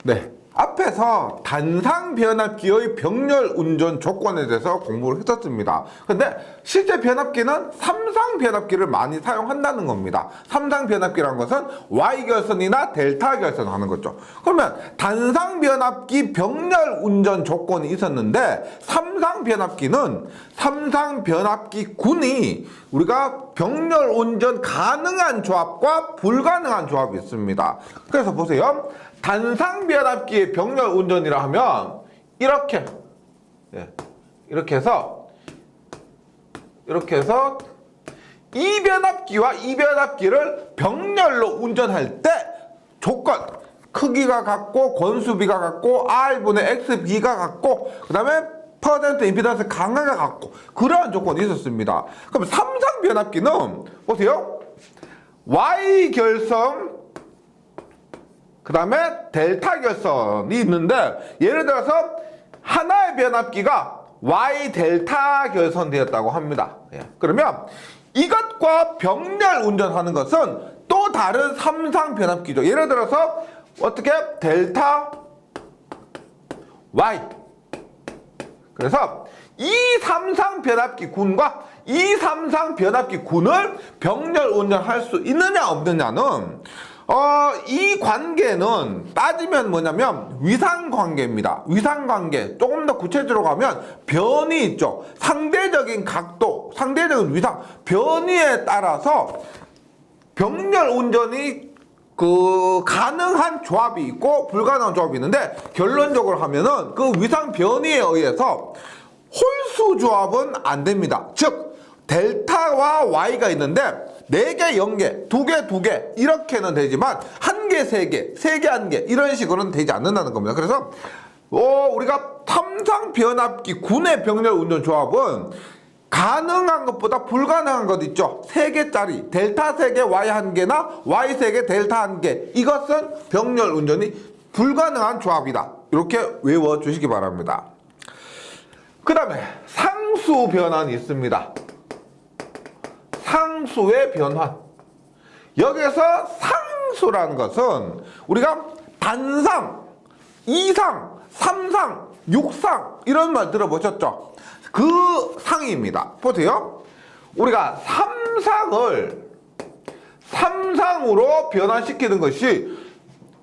네. 앞에서 단상 변압기의 병렬 운전 조건에 대해서 공부를 했었습니다. 근데 실제 변압기는 삼상 변압기를 많이 사용한다는 겁니다. 삼상 변압기라는 것은 Y 결선이나 델타 결선 하는 거죠. 그러면 단상 변압기 병렬 운전 조건이 있었는데 삼상 변압기는 삼상 변압기 군이 우리가 병렬 운전 가능한 조합과 불가능한 조합이 있습니다. 그래서 보세요. 단상 변압기의 병렬 운전이라 하면 이렇게 해서 이 변압기와 이 변압기를 병렬로 운전할 때 조건 크기가 같고 권수비가 같고 R분의 XB가 같고 그 다음에 퍼센트 임피던스 강화가 같고 그러한 조건이 있었습니다. 그럼 삼상 변압기는 보세요. Y 결선 그 다음에 델타 결선이 있는데 예를 들어서 하나의 변압기가 Y 델타 결선되었다고 합니다. 그러면 이것과 병렬 운전하는 것은 또 다른 삼상 변압기죠. 예를 들어서 어떻게 델타 Y 그래서 이 삼상 변압기 군과 이 삼상 변압기 군을 병렬 운전할 수 있느냐 없느냐는 이 관계는 따지면 뭐냐면 위상관계입니다. 위상관계 조금 더 구체적으로 가면 변이 있죠. 상대적인 각도, 상대적인 위상, 변이에 따라서 병렬 운전이 가능한 조합이 있고 불가능한 조합이 있는데 결론적으로 하면은 그 위상 변이에 의해서 홀수 조합은 안 됩니다. 즉 델타와 Y가 있는데 4개, 0개, 2개, 2개 이렇게는 되지만 1개, 3개, 3개, 1개 이런 식으로는 되지 않는다는 겁니다. 그래서 우리가 삼상 변압기 군의 병렬 운전 조합은 가능한 것보다 불가능한 것 있죠. 3개짜리 델타 3개, Y 1개나 Y 3개, 델타 1개 이것은 병렬 운전이 불가능한 조합이다. 이렇게 외워주시기 바랍니다. 그 다음에 상수 변환이 있습니다. 상수의 변환. 여기서 상수라는 것은 우리가 단상, 이상, 삼상, 육상 이런 말 들어보셨죠? 그 상입니다. 보세요. 우리가 삼상을 삼상으로 변환시키는 것이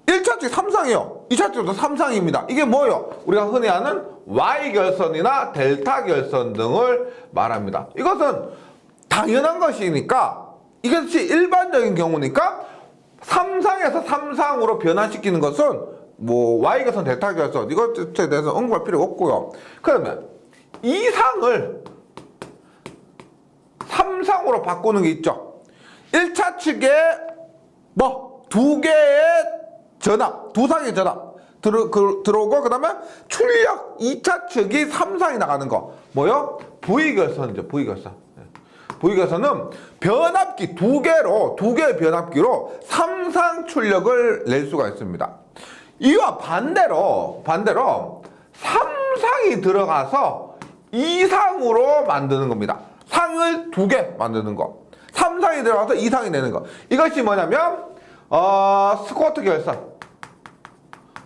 1차측 삼상이요. 2차측도 삼상입니다. 이게 뭐예요? 우리가 흔히 아는 Y 결선이나 델타 결선 등을 말합니다. 이것은 당연한 것이니까 이것이 일반적인 경우니까 삼상에서 삼상으로 변환시키는 것은 뭐 Y 결선, 델타 결선 이것에 대해서 언급할 필요가 없고요. 그러면 이상을 삼상으로 바꾸는 게 있죠. 1차 측에 뭐 2개의 전압, 2상의 전압 들어오고 그 다음에 출력 2차 측이 삼상이 나가는 거 뭐요? V 결선이죠. V 결선. V 결선은 변압기 2개의 변압기로 삼상 출력을 낼 수가 있습니다. 이와 반대로 삼상이 들어가서 이상으로 만드는 겁니다. 상을 2개 만드는 거. 삼상이 들어가서 이상이 내는 거. 이것이 뭐냐면 스쿼트 결선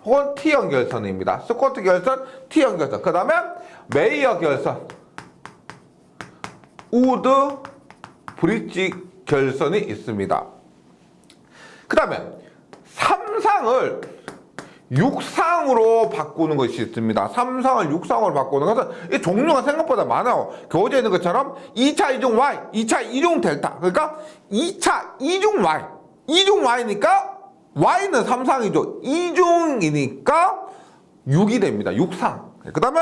혹은 T형 결선입니다. 스쿼트 결선, T형 결선. 그 다음에 메이어 결선, 우드 브릿지 결선이 있습니다. 그 다음에 삼상을 육상으로 바꾸는 것이 있습니다. 삼상을 육상으로 바꾸는 것은 이 종류가 생각보다 많아요. 교재에 있는 것처럼 2차 이중 Y, 2차 이중 델타. 그러니까 2차 이중 Y. 이중 Y니까 Y는 삼상이죠. 이중이니까 6이 됩니다. 육상. 그 다음에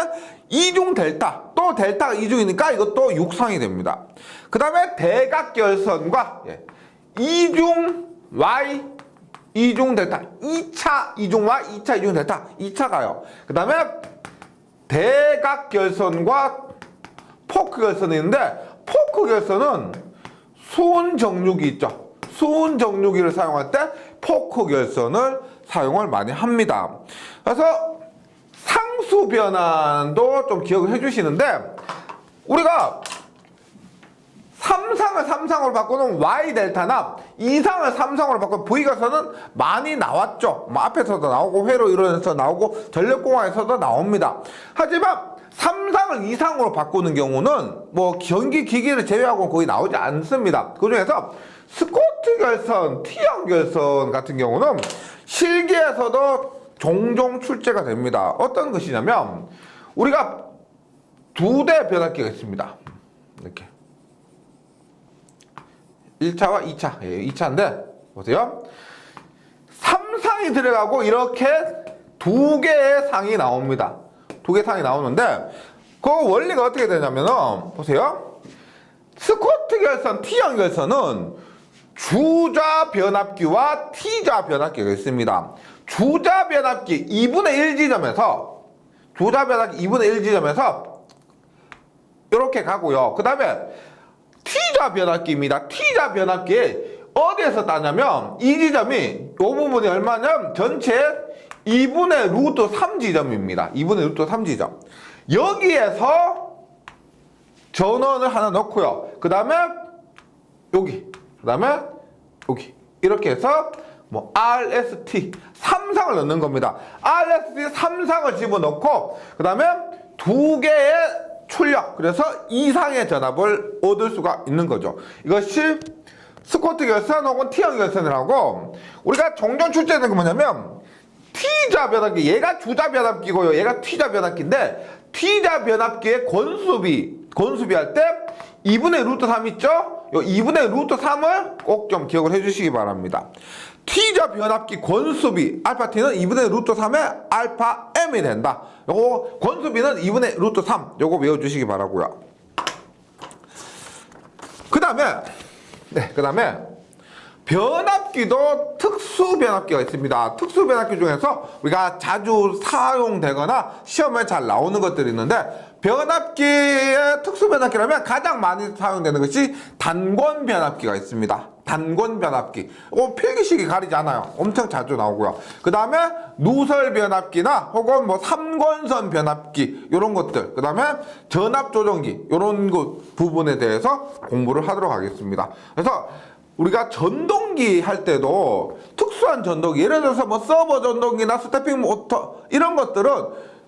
이중 델타. 또 델타가 이중이니까 이것도 육상이 됩니다. 그 다음에 대각결선과 이중 Y, 이중 델타. 2차 이중 Y, 2차 이중 델타. 2차 가요. 그 다음에 대각결선과 포크결선이 있는데 포크결선은 수은 정류기 있죠. 수은 정류기를 사용할 때 포크 결선을 사용을 많이 합니다. 그래서 상수 변환도 좀 기억을 해주시는데 우리가 3상을 3상으로 바꾸는 Y 델타나 2상을 3상으로 바꾸는 V 가서는 많이 나왔죠. 뭐 앞에서도 나오고 회로 이론에서 나오고 전력공학에서도 나옵니다. 하지만 3상을 2상으로 바꾸는 경우는 뭐 전기 기기를 제외하고 거의 나오지 않습니다. 그 중에서 스코트 결선, T형 결선 같은 경우는 실기에서도 종종 출제가 됩니다. 어떤 것이냐면 우리가 두 대 변압기가 있습니다. 이렇게 1차와 2차, 2차인데 보세요. 3상이 들어가고 이렇게 두 개의 상이 나옵니다. 두 개의 상이 나오는데 그 원리가 어떻게 되냐면은 보세요. 스코트 결선, T형 결선은 주자 변압기와 T자 변압기가 있습니다. 주자 변압기 2분의 1 지점에서 주자 변압기 2분의 1 지점에서 이렇게 가고요. 그 다음에 T자 변압기입니다. T자 변압기에 어디에서 따냐면 이 지점이 이 부분이 얼마냐면 전체 2분의 루트 3 지점입니다. 2분의 루트 3 지점. 여기에서 전원을 하나 넣고요. 그 다음에 여기, 그 다음에 여기 이렇게 해서 뭐 RST 3상을 넣는 겁니다. RST 3상을 집어넣고 그 다음에 두 개의 출력, 그래서 이상의 전압을 얻을 수가 있는 거죠. 이것이 스코트 결선 혹은 T형 결선이라고 우리가 종종 출제되는 게 뭐냐면 T자 변압기, 얘가 주자 변압기고요. 얘가 T자 변압기인데 T자 변압기의 권수비 할 때 2분의 루트 3 있죠? 요 2분의 루트 3을 꼭 좀 기억을 해주시기 바랍니다. T자 변압기 권수비 알파 T는 2분의 루트 3의 알파 M이 된다. 요거 권수비는 2분의 루트 3 요거 외워주시기 바라고요. 그 다음에 변압기도 특수 변압기가 있습니다. 특수 변압기 중에서 우리가 자주 사용되거나 시험에 잘 나오는 것들이 있는데 변압기의 특수 변압기라면 가장 많이 사용되는 것이 단권 변압기가 있습니다. 단권 변압기. 필기식이 가리지 않아요. 엄청 자주 나오고요. 그 다음에 누설 변압기나 혹은 뭐 삼권선 변압기 이런 것들. 그 다음에 전압 조정기 이런 것 부분에 대해서 공부를 하도록 하겠습니다. 그래서 우리가 전동기 할 때도 특수한 전동기, 예를 들어서 뭐 서버 전동기나 스태핑 모터 이런 것들은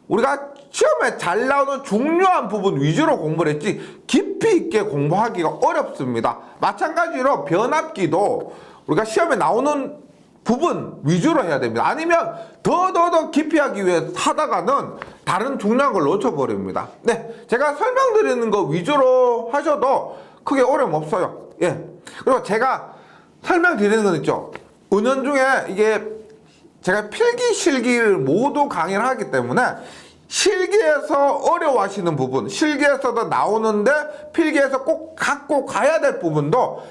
우리가 시험에 잘 나오는 중요한 부분 위주로 공부를 했지 깊이 있게 공부하기가 어렵습니다. 마찬가지로 변압기도 우리가 시험에 나오는 부분 위주로 해야 됩니다. 아니면 더 깊이 하기 위해 하다가는 다른 중요한 걸 놓쳐버립니다. 네, 제가 설명드리는 거 위주로 하셔도 크게 어려움 없어요. 예. 그리고 제가 설명드리는 건 있죠. 은연중에 이게 제가 필기, 실기를 모두 강의를 하기 때문에 실기에서 어려워하시는 부분, 실기에서도 나오는데 필기에서 꼭 갖고 가야 될 부분도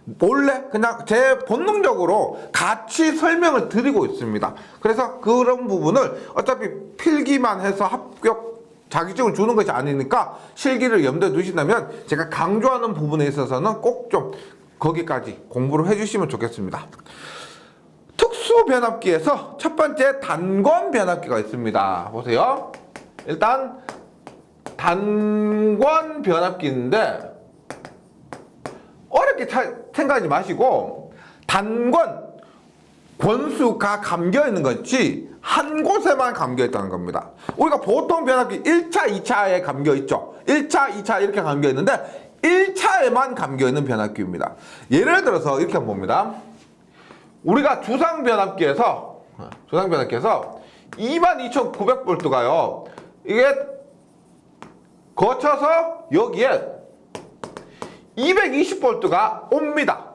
몰래 그냥 제 본능적으로 같이 설명을 드리고 있습니다. 그래서 그런 부분을 어차피 필기만 해서 합격 자격증을 주는 것이 아니니까 실기를 염두에 두신다면 제가 강조하는 부분에 있어서는 꼭 좀 거기까지 공부를 해주시면 좋겠습니다. 특수 변압기에서 첫 번째 단권 변압기가 있습니다. 보세요. 일단 단권 변압기인데 어렵게 생각하지 마시고 단권 권수가 감겨 있는 것이 한 곳에만 감겨 있다는 겁니다. 우리가 보통 변압기 1차, 2차에 감겨 있죠. 1차, 2차 이렇게 감겨 있는데 1차에만 감겨 있는 변압기입니다. 예를 들어서 이렇게 한번 봅니다. 우리가 주상 변압기에서 22,900V가요. 이게 거쳐서 여기에 220V가 옵니다.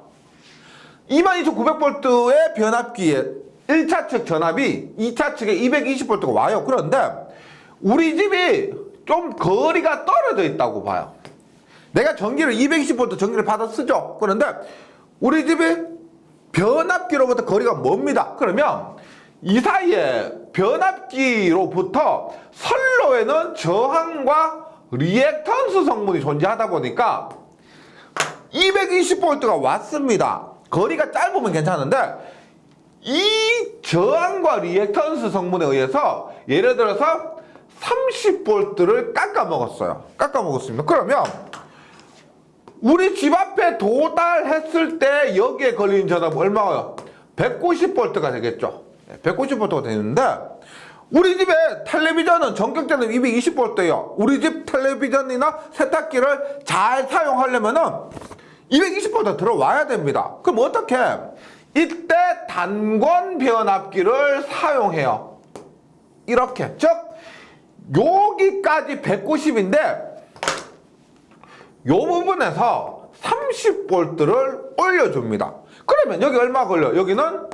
22,900V의 변압기에 1차 측 전압이 2차 측에 220V가 와요. 그런데 우리 집이 좀 거리가 떨어져 있다고 봐요. 내가 전기를 220V 전기를 받아 쓰죠. 그런데 우리 집이 변압기로부터 거리가 멉니다. 그러면 이 사이에 변압기로부터 선로에는 저항과 리액턴스 성분이 존재하다 보니까 220V가 왔습니다. 거리가 짧으면 괜찮은데 이 저항과 리액턴스 성분에 의해서 예를 들어서 30V를 깎아먹었어요. 깎아먹었습니다. 그러면 우리 집 앞에 도달했을 때 여기에 걸리는 전압은 얼마예요? 190V가 되겠죠. 190V가 되는데 우리 집에 텔레비전은 전격전압 220V예요. 우리 집 텔레비전이나 세탁기를 잘 사용하려면은 220V 들어와야 됩니다. 그럼 어떻게? 이때 단권 변압기를 사용해요. 이렇게. 즉 여기까지 190인데 요 부분에서 30V를 올려줍니다. 그러면 여기 얼마 걸려요? 여기는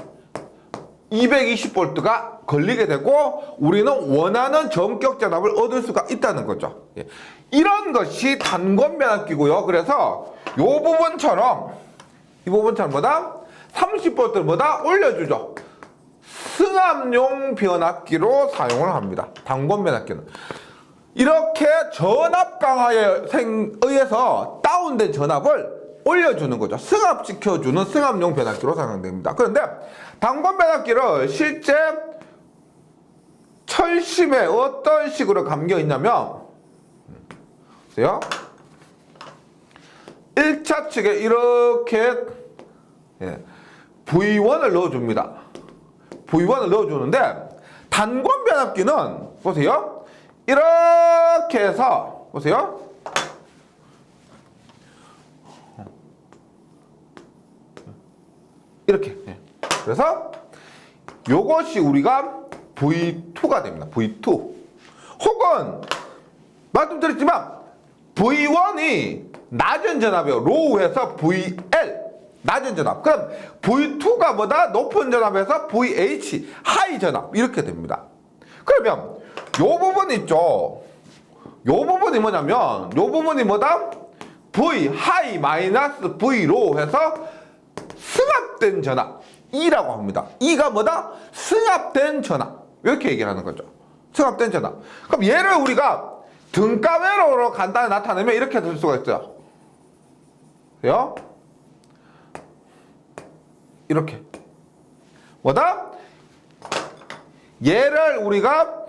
220V가 걸리게 되고 우리는 원하는 전격 전압을 얻을 수가 있다는 거죠. 예. 이런 것이 단권 변압기고요. 그래서 요 부분처럼 이 부분처럼 뭐다? 30V를 뭐다? 올려주죠. 승합용 변압기로 사용을 합니다. 단권 변압기는. 이렇게 전압 강화에 의해서 다운된 전압을 올려주는 거죠. 승합시켜주는 승합용 변압기로 사용됩니다. 그런데 단권 변압기를 실제 철심에 어떤 식으로 감겨 있냐면 보세요. 1차 측에 이렇게 V1을 넣어줍니다. V1을 넣어주는데 단권 변압기는 보세요. 이렇게 해서 보세요. 이렇게. 그래서 요것이 우리가 V2가 됩니다. V2. 혹은 말씀드렸지만 V1이 낮은 전압이에요. 로우에서 VL 낮은 전압. 그럼 V2가 뭐다? 높은 전압에서 VH 하이 전압 이렇게 됩니다. 그러면 요 부분 있죠. 요 부분이 뭐냐면 요 부분이 뭐다? V 하이 마이너스 V 로우 해서 승합된 전압 E라고 합니다. E가 뭐다? 승합된 전압. 이렇게 얘기를 하는 거죠. 승합된 전압. 그럼 얘를 우리가 등가회로로 간단히 나타내면 이렇게 될 수가 있어요. 그래요? 이렇게. 뭐다? 얘를 우리가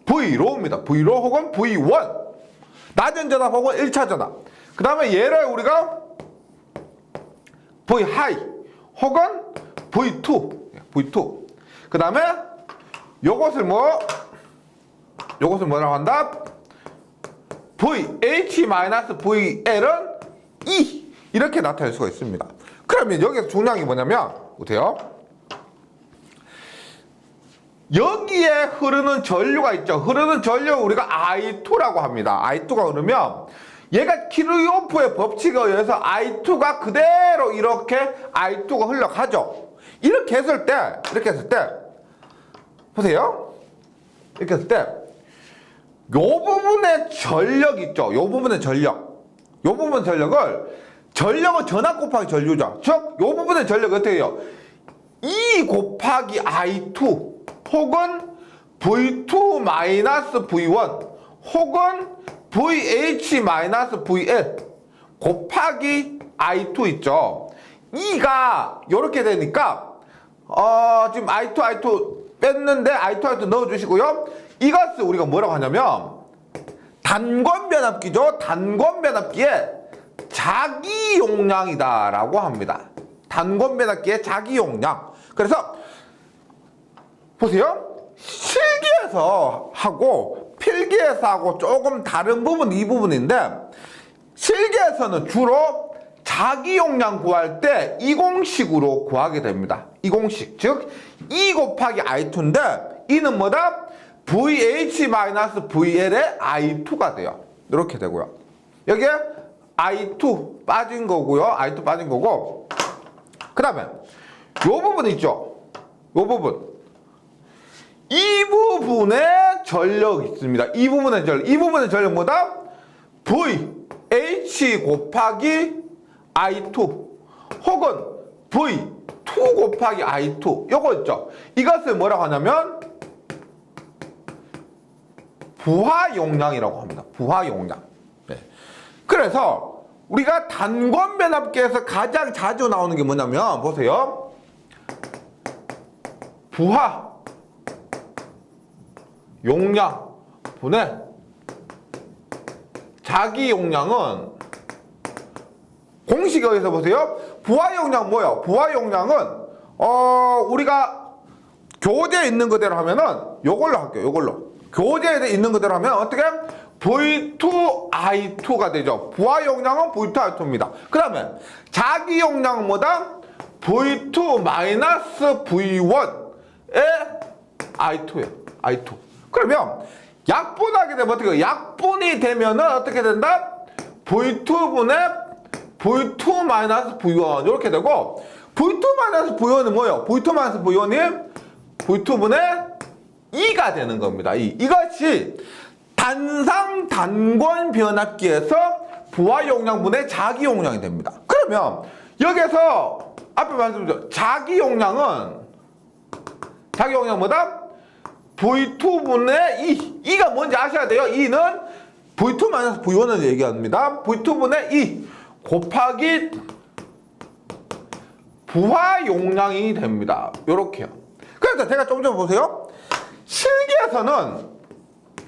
V로우입니다. V로우 혹은 V1. 낮은 전압 혹은 1차 전압. 그 다음에 얘를 우리가 V 하이 혹은 V2. 그 다음에 요것을 뭐라고 한다? VH-VL은 E 이렇게 나타낼 수가 있습니다. 그러면 여기서 중요한 게 뭐냐면 보세요. 여기에 흐르는 전류가 있죠. 흐르는 전류를 우리가 I2라고 합니다. I2가 흐르면 얘가 키르호프의 법칙에 의해서 I2가 그대로 이렇게 I2가 흘러가죠. 이렇게 했을 때 보세요. 이렇게 했을 때 요 부분의 전력 있죠. 요 부분의 전력. 요 부분 전력을 전력은 전압 곱하기 전류죠. 즉, 요 부분의 전력이 어떻게 해요? E 곱하기 I2 혹은 V2 마이너스 V1 혹은 VH 마이너스 VL 곱하기 I2 있죠. E가 이렇게 되니까 지금 I2 뺐는데 I2 넣어주시고요. 이것을 우리가 뭐라고 하냐면 단권 변압기죠. 단권 변압기의 자기 용량이다라고 합니다. 단권 변압기의 자기 용량. 그래서 보세요. 실기에서 하고 필기에서 하고 조금 다른 부분 이 부분인데 실기에서는 주로 자기 용량 구할 때 이 공식으로 구하게 됩니다. 이 공식. 즉 E 곱하기 I2인데 E는 뭐다? VH-VL의 I2가 돼요. 이렇게 되고요. 여기에 I2 빠진 거고요. I2 빠진 거고. 그 다음에 요 부분 있죠. 요 부분. 이 부분에 전력이 있습니다. 이 부분의 전력 뭐다? VH 곱하기 I2 혹은 V2 곱하기 I2 요거 있죠. 이것을 뭐라고 하냐면 부하 용량이라고 합니다. 부하 용량. 네. 그래서 우리가 단권 변압기에서 가장 자주 나오는 게 뭐냐면 보세요. 부하 용량 분의 자기 용량은 공식이 어디서 보세요? 부하 용량 뭐예요? 부하 용량은 우리가 교재에 있는 그대로 하면은 요걸로 할게요. 요걸로. 교재에 있는 그대로 하면 어떻게? V2I2가 되죠. 부하 용량은 V2I2입니다. 그 다음에 자기 용량은 뭐다? V2-V1의 I2예요. I2. 그러면 약분하게 되면 어떻게 해요? 약분이 되면은 어떻게 된다? V2분의 V2-V1 이렇게 되고 V2-V1은 뭐예요? V2-V1이 V2분의 2가 되는 겁니다. 이것이 단상 단권 변압기에서 부하 용량분의 자기 용량이 됩니다. 그러면 여기서 앞에 말씀드렸죠. 자기 용량은 뭐다? V2분의 2. 2가 뭔지 아셔야 돼요. 2는 V2-V1을 얘기합니다. V2분의 2 곱하기 부하 용량이 됩니다. 요렇게요. 그래서 제가 좀 보세요. 실기에서는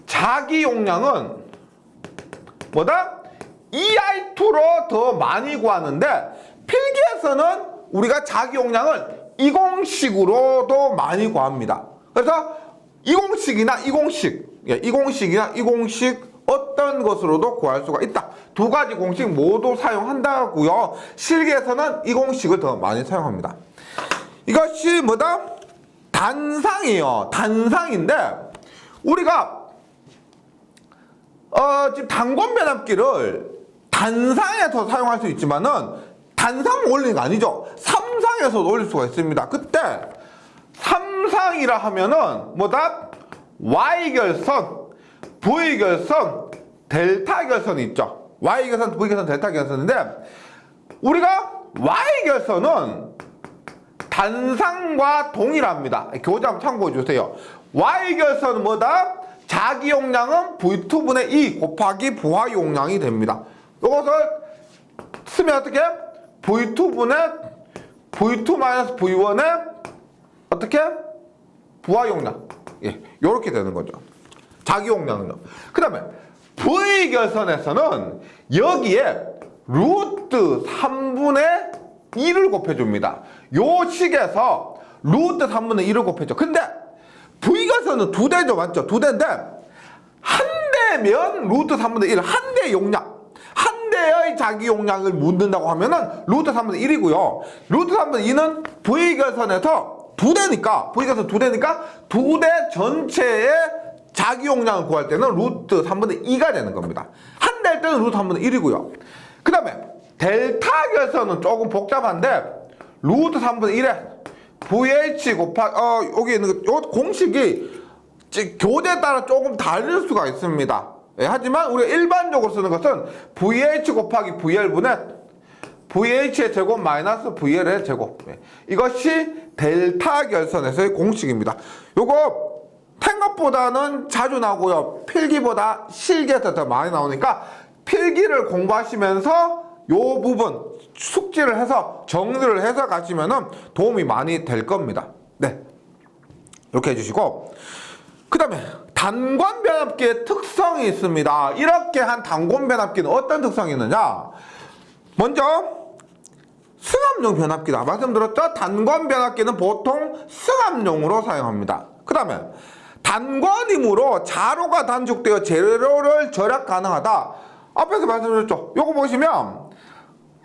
자기 용량은 뭐다? EI2로 더 많이 구하는데 필기에서는 우리가 자기 용량을 이 공식으로도 많이 구합니다. 그래서 이 공식이나 이 공식 어떤 것으로도 구할 수가 있다. 두 가지 공식 모두 사용한다고요. 실기에서는 이 공식을 더 많이 사용합니다. 이것이 뭐다? 단상이에요. 단상인데 우리가 지금 단권 변압기를 단상에서 사용할 수 있지만은 단상 원리가 아니죠. 삼상에서도 올릴 수가 있습니다. 그때 삼상이라 하면은 뭐다? Y결선, V결선, 델타 결선이 있죠. Y결선, V결선, 델타 결선인데 우리가 Y결선은 단상과 동일합니다. 교재 한번 참고해 주세요. Y결선은 뭐다? 자기 용량은 V2분의 2 곱하기 부하 용량이 됩니다. 이것을 쓰면 어떻게? V2-V1의 어떻게? 부하 용량. 예, 요렇게 되는 거죠. 자기 용량은요. 그 다음에 V결선에서는 여기에 루트 3분의 2를 곱해줍니다. 요 식에서 루트 3분의 2를 곱해줘. 근데 V결선은 두 대죠. 맞죠? 두 대인데 한 대면 루트 3분의 1, 한 대의 용량. 한 대의 자기 용량을 묻는다고 하면은 루트 3분의 1이고요. 루트 3분의 2는 V결선에서 두 대니까, V결선 두 대니까 두 대 전체의 자기 용량을 구할 때는 루트 3분의 2가 되는 겁니다. 한 대일 때는 루트 3분의 1이고요. 그 다음에 델타 결선은 조금 복잡한데 루트 3분의 1에 VH 곱하기 여기 있는 요 공식이 교재에 따라 조금 다를 수가 있습니다. 예, 하지만 우리가 일반적으로 쓰는 것은 VH 곱하기 VL분의 VH의 제곱 마이너스 VL의 제곱. 예, 이것이 델타 결선에서의 공식입니다. 요거 생각보다는 자주 나오고요. 필기보다 실기에서 더 많이 나오니까 필기를 공부하시면서 요 부분 숙지를 해서 정리를 해서 가시면은 도움이 많이 될 겁니다. 네, 이렇게 해주시고 그 다음에 단권 변압기의 특성이 있습니다. 이렇게 한 단권 변압기는 어떤 특성이 있느냐? 먼저 승합용 변압기다. 말씀드렸죠? 단권 변압기는 보통 승합용으로 사용합니다. 그 다음에 단권이므로 자로가 단축되어 재료를 절약 가능하다. 앞에서 말씀드렸죠? 요거 보시면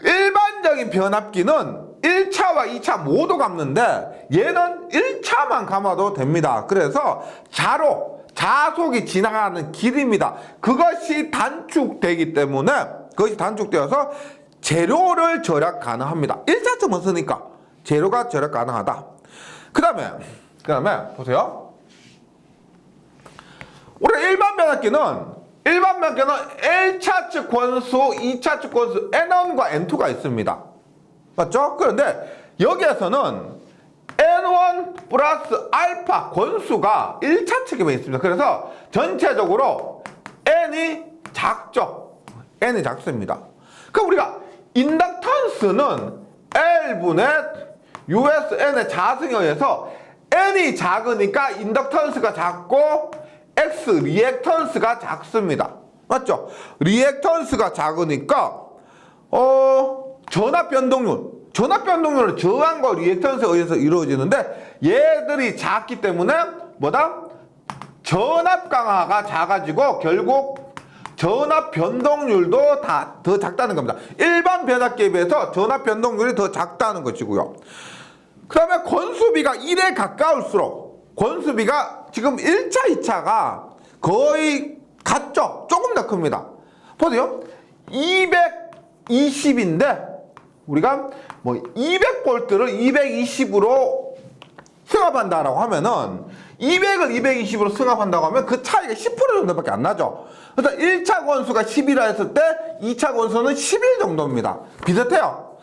일반적인 변압기는 1차와 2차 모두 감는데 얘는 1차만 감아도 됩니다. 그래서 자속이 지나가는 길입니다. 그것이 단축되기 때문에 그것이 단축되어서 재료를 절약 가능합니다. 1차쯤은 쓰니까 재료가 절약 가능하다. 그 다음에 보세요. 우리 일반 변압기는 1차 측 권수, 2차 측 권수 N1과 N2가 있습니다. 맞죠? 그런데 여기에서는 N1 플러스 알파 권수가 1차 측에만 있습니다. 그래서 전체적으로 N이 작죠. N이 작습니다. 그럼 우리가 인덕턴스는 L분의 USN의 자승에 의해서 N이 작으니까 인덕턴스가 작고 X 리액턴스가 작습니다. 맞죠? 리액턴스가 작으니까 전압 변동률은 저항과 리액턴스에 의해서 이루어지는데 얘들이 작기 때문에 뭐다? 전압 강화가 작아지고 결국 전압 변동률도 다 더 작다는 겁니다. 일반 변압기에 비해서 전압 변동률이 더 작다는 것이고요. 그 다음에 권수비가 1에 가까울수록 권수비가 지금 1차, 2차가 거의 같죠? 조금 더 큽니다. 보세요. 220인데 우리가 뭐 200볼트를 220으로 승합한다라고 하면은 200을 220으로 승합한다고 하면 그 차이가 10% 정도밖에 안 나죠. 그래서 1차 권수가 10이라 했을 때 2차 권수는 11 정도입니다. 비슷해요.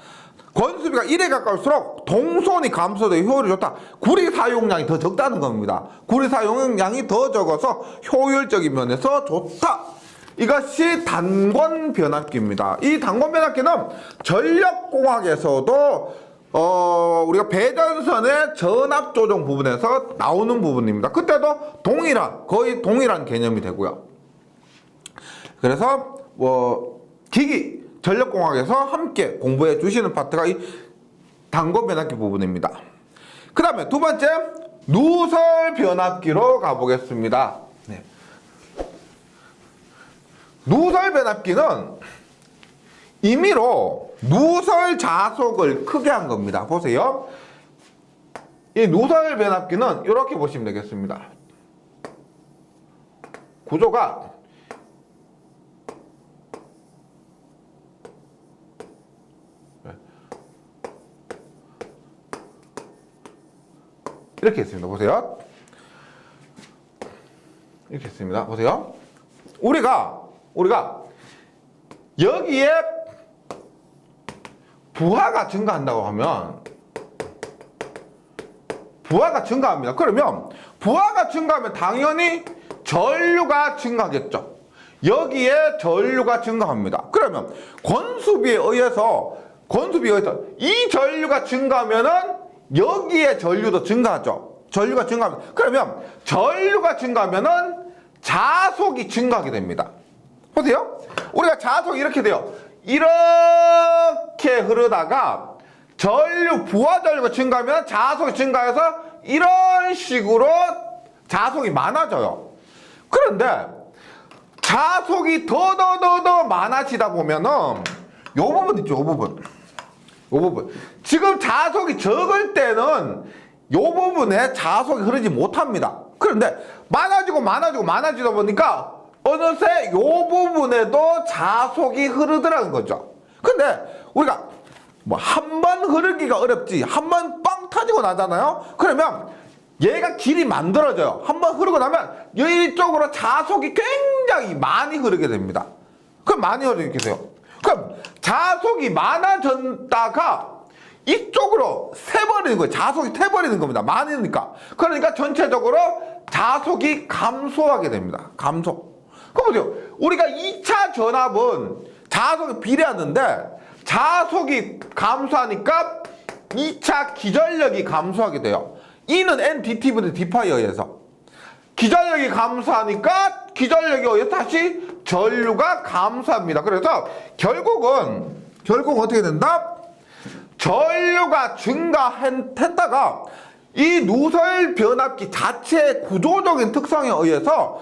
권수비가 1에 가까울수록 동선이 감소되고 효율이 좋다. 구리 사용량이 더 적다는 겁니다. 구리 사용량이 더 적어서 효율적인 면에서 좋다. 이것이 단권 변압기입니다. 이 단권 변압기는 전력공학에서도 우리가 배전선의 전압 조정 부분에서 나오는 부분입니다. 그때도 거의 동일한 개념이 되고요. 그래서 기기 전력공학에서 함께 공부해 주시는 파트가 이 단권 변압기 부분입니다. 그 다음에 두 번째 누설 변압기로 가보겠습니다. 네. 누설 변압기는 임의로 누설 자속을 크게 한 겁니다. 보세요. 이 누설 변압기는 이렇게 보시면 되겠습니다. 구조가 이렇게 있습니다. 보세요. 이렇게 있습니다. 보세요. 우리가 여기에 부하가 증가한다고 하면 부하가 증가합니다. 그러면 부하가 증가하면 당연히 전류가 증가하겠죠. 여기에 전류가 증가합니다. 그러면 권수비에 의해서 이 전류가 증가하면은 여기에 전류도 증가하죠. 전류가 증가하면 그러면 전류가 증가하면은 자속이 증가하게 됩니다. 보세요. 우리가 자속이 이렇게 돼요. 이렇게 흐르다가 부하 전류가 증가하면 자속이 증가해서 이런 식으로 자속이 많아져요. 그런데 자속이 더 많아지다 보면은 요 부분 있죠. 요 부분. 지금 자속이 적을 때는 요 부분에 자속이 흐르지 못합니다. 그런데 많아지다 보니까 어느새 요 부분에도 자속이 흐르더라는 거죠. 근데 우리가 뭐 한 번 흐르기가 어렵지 한 번 빵 터지고 나잖아요. 그러면 얘가 길이 만들어져요. 한 번 흐르고 나면 이쪽으로 자속이 굉장히 많이 흐르게 됩니다. 그럼 많이 흐르게 돼요. 그럼 자속이 많아졌다가 이쪽으로 새버리는 거예요. 자속이 새버리는 겁니다. 많으니까. 그러니까 전체적으로 자속이 감소하게 됩니다. 감소. 그럼 보세요. 우리가 2차 전압은 자속이 비례하는데 자속이 감소하니까 2차 기전력이 감소하게 돼요. E는 NDT분의 D파이에 의해서. 기전력이 감소하니까 기전력에 의해서 다시 전류가 감소합니다. 그래서 결국은 어떻게 된다? 전류가 증가했다가 이 누설 변압기 자체의 구조적인 특성에 의해서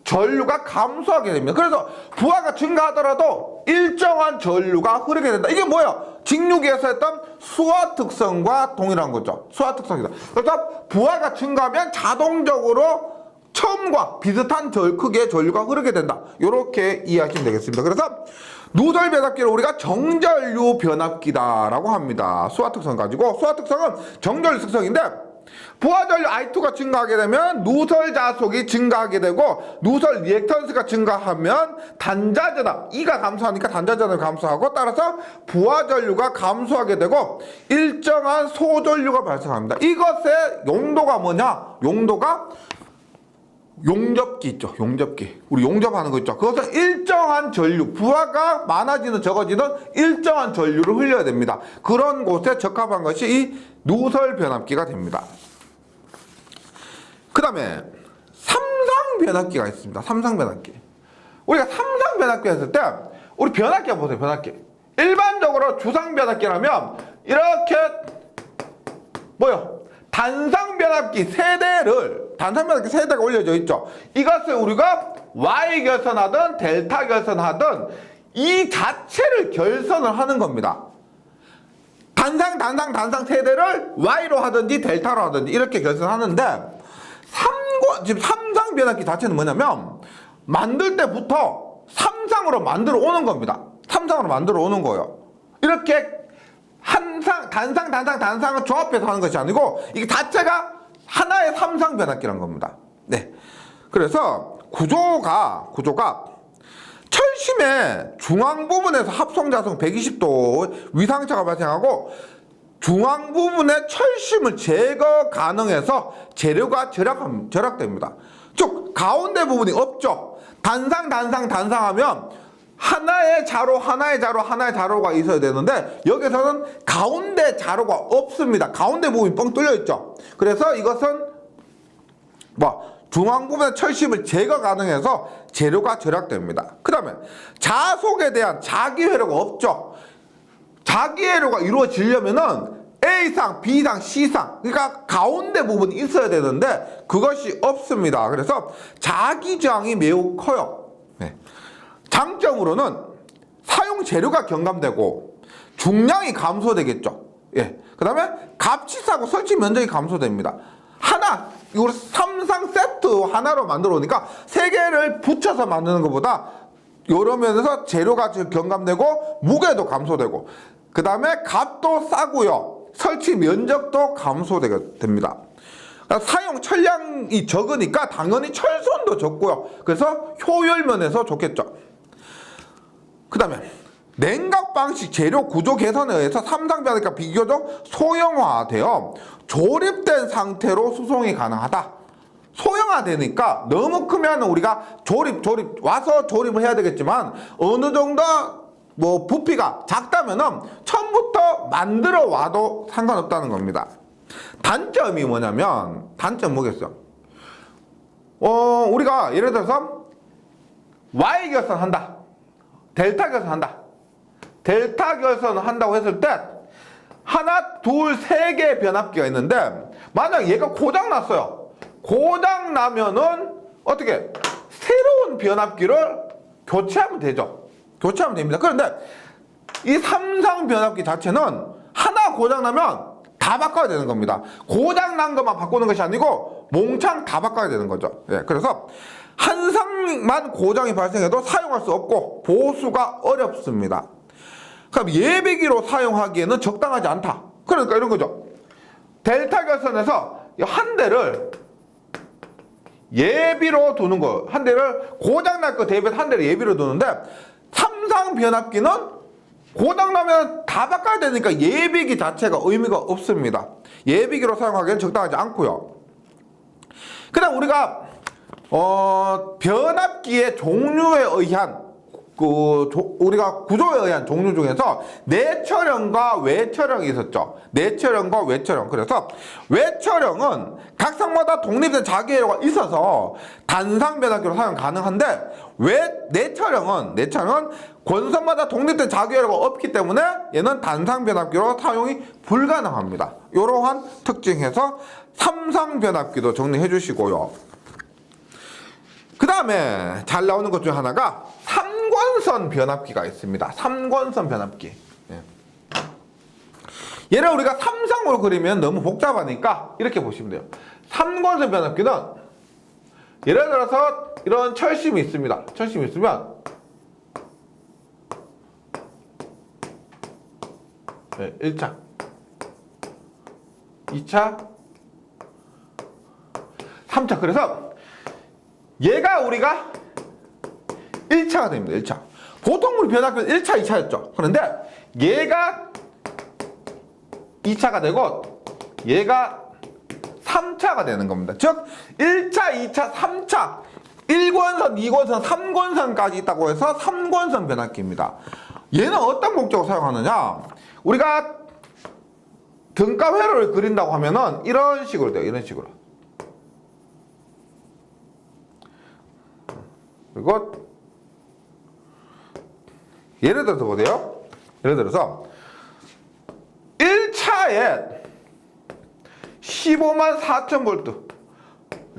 전류가 감소하게 됩니다. 그래서 부하가 증가하더라도 일정한 전류가 흐르게 된다. 이게 뭐예요? 직류기에서 했던 수화 특성과 동일한 거죠. 수화 특성이다. 그래서 부하가 증가하면 자동적으로 처음과 비슷한 크기의 전류가 흐르게 된다. 이렇게 이해하시면 되겠습니다. 그래서 누설 변압기를 우리가 정전류 변압기다라고 합니다. 수화 특성 가지고 수화 특성은 정전류 특성인데 부하 전류 I2가 증가하게 되면 누설 자속이 증가하게 되고 누설 리액턴스가 증가하면 단자 전압 E가 감소하니까 단자 전압이 감소하고 따라서 부하 전류가 감소하게 되고 일정한 소전류가 발생합니다. 이것의 용도가 뭐냐? 용도가 용접기 있죠. 용접기. 우리 용접하는 거 있죠. 그것은 일정한 전류, 부하가 많아지는 적어지는 일정한 전류를 흘려야 됩니다. 그런 곳에 적합한 것이 이 누설 변압기가 됩니다. 그 다음에 변압기가 있습니다. 삼상 변압기. 우리가 삼상 변압기 했을 때 우리 변압기 보세요. 변압기. 일반적으로 주상 변압기라면 이렇게 뭐요? 단상 변압기 세대가 올려져 있죠. 이것을 우리가 Y 결선하든 델타 결선하든 이 자체를 결선을 하는 겁니다. 단상 세대를 Y로 하든지 델타로 하든지 이렇게 결선하는데 지금 삼상 변압기 자체는 뭐냐면 만들 때부터 삼상으로 만들어 오는 겁니다. 삼상으로 만들어 오는 거예요. 이렇게 단상을 조합해서 하는 것이 아니고 이게 자체가 하나의 삼상 변압기란 겁니다. 네. 그래서 구조가 철심의 중앙 부분에서 합성자성 120도 위상차가 발생하고 중앙 부분의 철심을 제거 가능해서 재료가 절약됩니다. 즉 가운데 부분이 없죠. 단상하면 하나의 자로가 있어야 되는데 여기서는 가운데 자로가 없습니다. 가운데 부분이 뻥 뚫려 있죠. 그래서 이것은 중앙 부분의 철심을 제거 가능해서 재료가 절약됩니다. 그 다음에 자속에 대한 자기회로가 없죠. 자기회로가 이루어지려면은 A상, B상, C상 그러니까 가운데 부분이 있어야 되는데 그것이 없습니다. 그래서 자기저항이 매우 커요. 네. 장점으로는 사용 재료가 경감되고 중량이 감소되겠죠. 예. 그 다음에 값이 싸고 설치 면적이 감소됩니다. 이걸 삼상 세트 하나로 만들어 오니까 세 개를 붙여서 만드는 것보다 여러 면에서 재료가 경감되고 무게도 감소되고 그 다음에 값도 싸고요. 설치 면적도 감소됩니다. 사용 철량이 적으니까 당연히 철선도 적고요. 그래서 효율 면에서 좋겠죠. 그 다음에 냉각 방식 재료 구조 개선에 의해서 삼상 변압기가 비교적 소형화되어 조립된 상태로 수송이 가능하다. 소형화되니까 너무 크면 우리가 와서 조립을 해야 되겠지만 어느 정도 부피가 작다면은 처음부터 만들어 와도 상관없다는 겁니다. 단점이 뭐냐면 뭐겠어요? 우리가 예를 들어서 Y 결선한다. 델타 결선한다. 델타 결선을 한다고 했을 때 하나, 둘, 세 개의 변압기가 있는데 만약 얘가 고장났어요. 고장나면은 어떻게 새로운 변압기를 교체하면 되죠. 교체하면 됩니다. 그런데 이 삼상 변압기 자체는 하나 고장나면 다 바꿔야 되는 겁니다. 고장난 것만 바꾸는 것이 아니고 몽창 다 바꿔야 되는 거죠. 예, 그래서 한 상만 고장이 발생해도 사용할 수 없고 보수가 어렵습니다. 그럼 예비기로 사용하기에는 적당하지 않다. 그러니까 이런 거죠. 델타 결선에서 한 대를 예비로 두는 거, 한 대를 고장날 거 대비해서 한 대를 예비로 두는데 삼상 변압기는 고장나면 다 바꿔야 되니까 예비기 자체가 의미가 없습니다. 예비기로 사용하기에는 적당하지 않고요. 그 다음 우리가 변압기의 종류에 의한 우리가 구조에 의한 종류 중에서 내철형과 외철형이 있었죠. 내철형과 외철형. 그래서 외철형은 각 상마다 독립된 자기회로가 있어서 단상 변압기로 사용 가능한데 내철형은 권선마다 독립된 자기회로가 없기 때문에 얘는 단상 변압기로 사용이 불가능합니다. 이러한 특징에서 삼상 변압기도 정리해 주시고요. 그 다음에 잘 나오는 것 중 하나가 삼권선 변압기가 있습니다. 삼권선 변압기. 예. 얘를 우리가 삼상으로 그리면 너무 복잡하니까 이렇게 보시면 돼요. 삼권선 변압기는 예를 들어서 이런 철심이 있습니다. 철심이 있으면 네, 1차 2차 3차 그래서 얘가 우리가 1차가 됩니다. 1차. 보통 우리 변압기는 1차, 2차였죠. 그런데 얘가 2차가 되고 얘가 3차가 되는 겁니다. 즉 1차, 2차, 3차 1권선, 2권선, 3권선까지 있다고 해서 3권선 변압기입니다. 얘는 어떤 목적으로 사용하느냐? 우리가 등가 회로를 그린다고 하면은 이런 식으로 돼요. 이런 식으로. 그리고 예를 들어서 보세요. 예를 들어서 1차에 15만 4천 볼트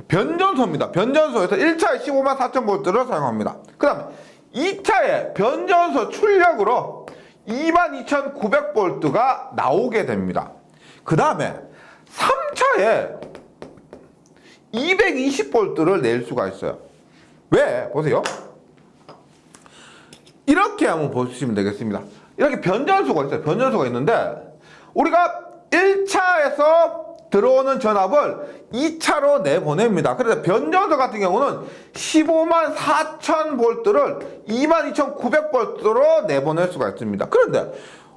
변전소입니다. 변전소에서 1차에 15만 4천 볼트를 사용합니다. 그 다음에 2차에 변전소 출력으로 22,900 볼트가 나오게 됩니다. 그 다음에 3차에 220 볼트를 낼 수가 있어요. 왜? 보세요. 이렇게 한번 보시면 되겠습니다. 이렇게 변전소가 있어요. 변전소가 있는데 우리가 1차에서 들어오는 전압을 2차로 내보냅니다. 그래서 변전소 같은 경우는 15만 4천 볼트를 22,900 볼트로 내보낼 수가 있습니다. 그런데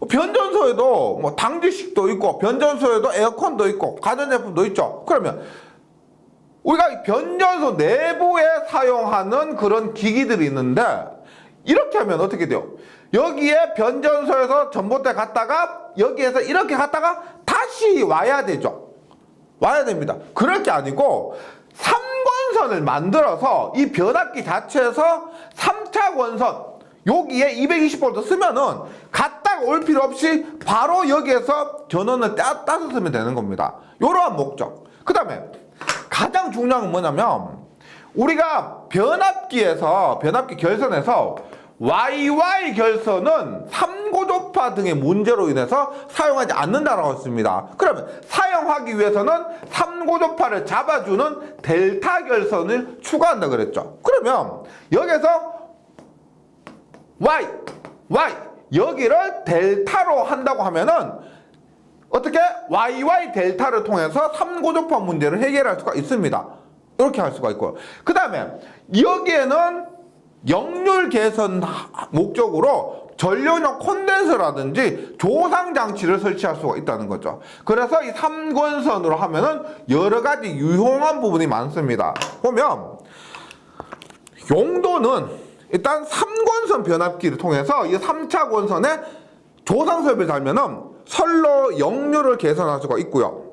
변전소에도 뭐 당지식도 있고 변전소에도 에어컨도 있고 가전제품도 있죠. 그러면 우리가 변전소 내부에 사용하는 그런 기기들이 있는데 이렇게 하면 어떻게 돼요? 여기에 변전소에서 전봇대 갔다가 여기에서 이렇게 갔다가 다시 와야 되죠. 와야 됩니다. 그럴 게 아니고 3권선을 만들어서 이 변압기 자체에서 3차 권선 여기에 220V 쓰면은 갔다가 올 필요 없이 바로 여기에서 전원을 따서 쓰면 되는 겁니다. 이러한 목적. 그 다음에 가장 중요한 건 뭐냐면 우리가 변압기 결선에서 YY 결선은 3고조파 등의 문제로 인해서 사용하지 않는다라고 했습니다. 그러면 사용하기 위해서는 3고조파를 잡아주는 델타 결선을 추가한다 그랬죠. 그러면 여기서 Y 여기를 델타로 한다고 하면은 어떻게 YY 델타를 통해서 3고조파 문제를 해결할 수가 있습니다. 이렇게 할 수가 있고요. 그 다음에 여기에는 역률 개선 목적으로 전력용 콘덴서라든지 조상장치를 설치할 수가 있다는 거죠. 그래서 이 3권선으로 하면은 여러 가지 유용한 부분이 많습니다. 보면 용도는 일단 3권선 변압기를 통해서 이 3차 권선에 조상설비를 달면은 선로 역률을 개선할 수가 있고요.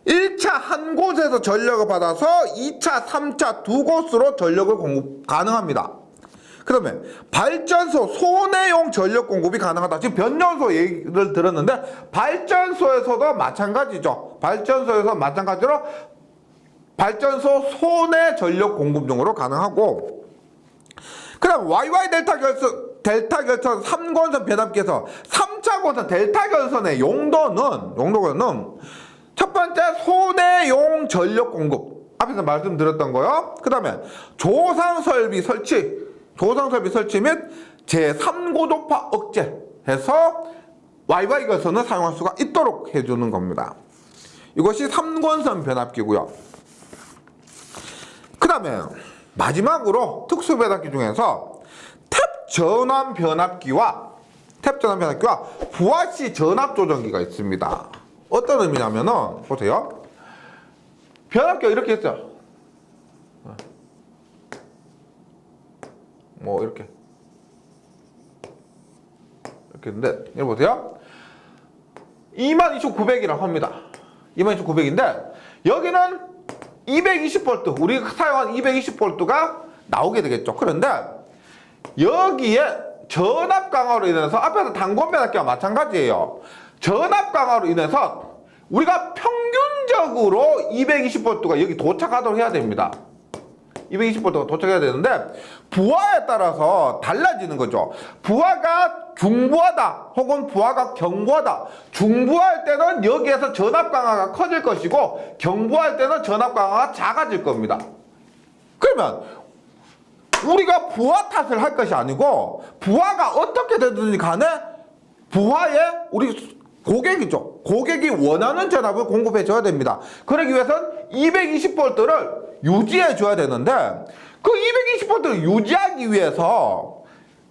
1차 한 곳에서 전력을 받아서 2차, 3차 두 곳으로 전력을 공급 가능합니다. 그 다음에 발전소 소내용 전력 공급이 가능하다. 지금 변전소 얘기를 들었는데 발전소에서도 마찬가지죠. 발전소에서 마찬가지로 발전소 소내 전력 공급용으로 가능하고, 그 다음 YY 델타 결선 3권선 변압기에서 3차 권선 델타 결선의 용도는 첫 번째 소내용 전력 공급, 앞에서 말씀드렸던 거요. 그 다음에 조상설비 설치 및 제3고도파 억제해서 YY 결선을 사용할 수가 있도록 해주는 겁니다. 이것이 3권선 변압기고요. 그 다음에 마지막으로 특수 변압기 중에서 탭 전환 변압기와 부하시 전압 조정기가 있습니다. 어떤 의미냐면은 보세요. 변압기가 이렇게 했죠. 뭐 이렇게 했는데 여기 보세요. 22,900이라고 합니다. 22,900인데 여기는 220V, 우리가 사용한 220V가 나오게 되겠죠. 그런데 여기에 전압 강화로 인해서 앞에서 단권 변압기와 마찬가지예요. 전압 강화로 인해서 우리가 평균적으로 220V가 여기 도착하도록 해야 됩니다. 220V가 도착해야 되는데 부하에 따라서 달라지는 거죠. 부하가 중부하다 혹은 부하가 경부하다. 중부할 때는 여기에서 전압 강화가 커질 것이고 경부할 때는 전압 강화가 작아질 겁니다. 그러면 우리가 부하 탓을 할 것이 아니고 부하가 어떻게 되든지 간에 부하에 우리 고객이죠. 고객이 원하는 전압을 공급해 줘야 됩니다. 그러기 위해서는 220V를 유지해 줘야 되는데 그 220V를 유지하기 위해서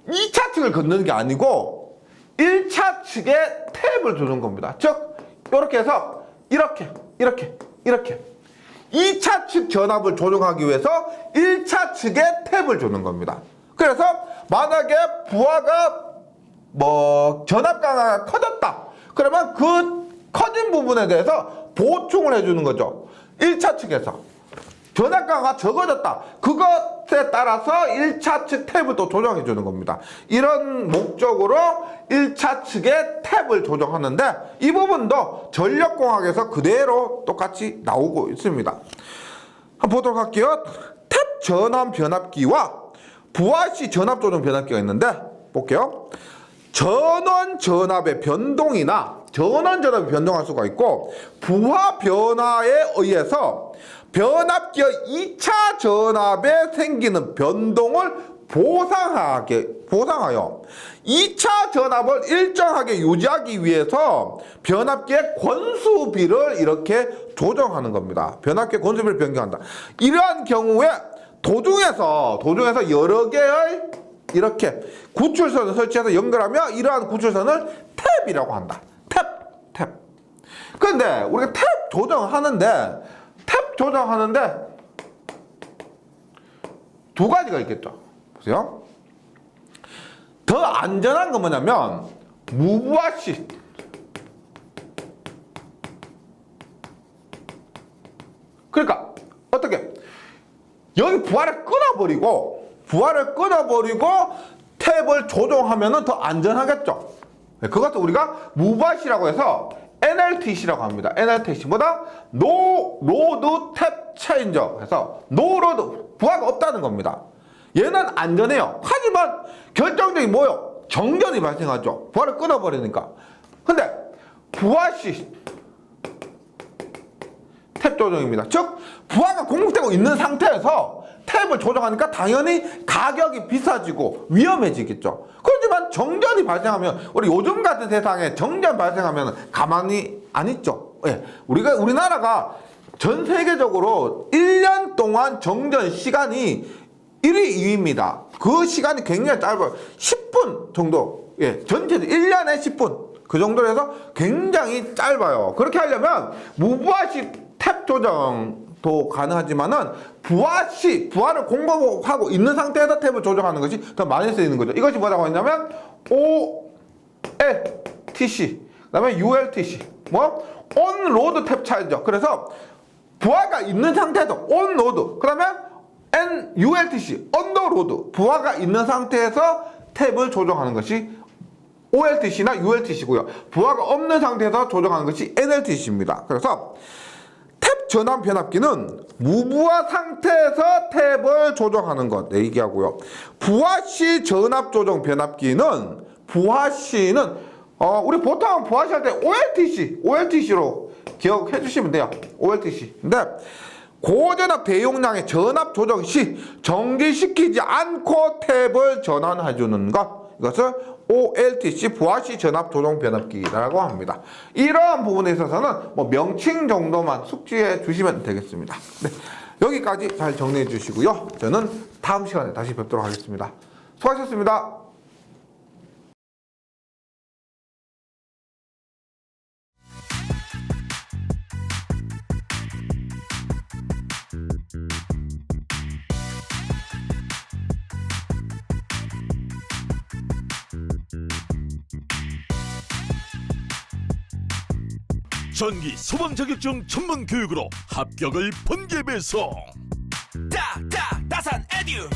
2차 측을 걷는 게 아니고 1차 측에 탭을 주는 겁니다. 즉 이렇게 해서 이렇게 2차 측 전압을 조정하기 위해서 1차 측에 탭을 주는 겁니다. 그래서 만약에 부하가 전압 강화가 커졌다. 그러면 그 커진 부분에 대해서 보충을 해주는 거죠. 1차 측에서. 변압가가 적어졌다. 그것에 따라서 1차 측 탭을 또 조정해 주는 겁니다. 이런 목적으로 1차 측의 탭을 조정하는데 이 부분도 전력공학에서 그대로 똑같이 나오고 있습니다. 한번 보도록 할게요. 탭 전환 변압기와 부하시 전압 조정 변압기가 있는데 볼게요. 전원 전압의 변동이나 전원 전압이 변동할 수가 있고 부하 변화에 의해서 변압기의 2차 전압에 생기는 변동을 보상하여 2차 전압을 일정하게 유지하기 위해서 변압기의 권수비를 이렇게 조정하는 겁니다. 변압기의 권수비를 변경한다. 이러한 경우에 도중에서 여러 개의 이렇게 구출선을 설치해서 연결하며 이러한 구출선을 탭이라고 한다. 탭. 그런데 우리가 탭 조정하는데 두 가지가 있겠죠. 보세요. 더 안전한 건 뭐냐면 무부하시. 그러니까 어떻게 여기 부하를 끊어버리고 탭을 조정하면 더 안전하겠죠. 그것도 우리가 무부하시라고 해서 NLTC라고 합니다. NLTC보다 노 로드 탭 체인저 해서 노 로드 부하가 없다는 겁니다. 얘는 안전해요. 하지만 결정적인 뭐요? 정전이 발생하죠. 부하를 끊어버리니까. 근데 부하시 탭 조정입니다. 즉 부하가 공급되고 있는 상태에서 탭을 조정하니까 당연히 가격이 비싸지고 위험해지겠죠. 그렇지만 정전이 발생하면 우리 요즘 같은 세상에 정전 발생하면 가만히 안 있죠. 예. 우리나라가 전 세계적으로 1년 동안 정전 시간이 1위, 2위입니다. 그 시간이 굉장히 짧아요. 10분 정도. 예. 전체 1년에 10분. 그 정도로 해서 굉장히 짧아요. 그렇게 하려면 무부하시 탭 조정도 가능하지만은 부하를 공급하고 있는 상태에서 탭을 조정하는 것이 더 많이 쓰이는 거죠. 이것이 뭐라고 했냐면 OLTC, 그다음에 ULTC, 온로드 탭 차이죠. 그래서 부하가 있는 상태에서 온로드, 그다음에 ULTC, 언더로드, 부하가 있는 상태에서 탭을 조정하는 것이 OLTC나 ULTC고요. 부하가 없는 상태에서 조정하는 것이 NLTC입니다. 그래서 탭 전환 변압기는 무부하 상태에서 탭을 조정하는 것 얘기하고요. 부하시 전압 조정 변압기는 우리 보통 부하시 할 때 OLTC로 기억해 주시면 돼요. OLTC. 근데 고전압 대용량의 전압 조정 시 정지시키지 않고 탭을 전환해 주는 것, 이것을 OLTC 부하시 전압 조정 변압기라고 합니다. 이러한 부분에 있어서는 명칭 정도만 숙지해 주시면 되겠습니다. 네, 여기까지 잘 정리해 주시고요. 저는 다음 시간에 다시 뵙도록 하겠습니다. 수고하셨습니다. 전기 소방 자격증 전문 교육으로 합격을 번개 배송. 딱딱 다산 에듀.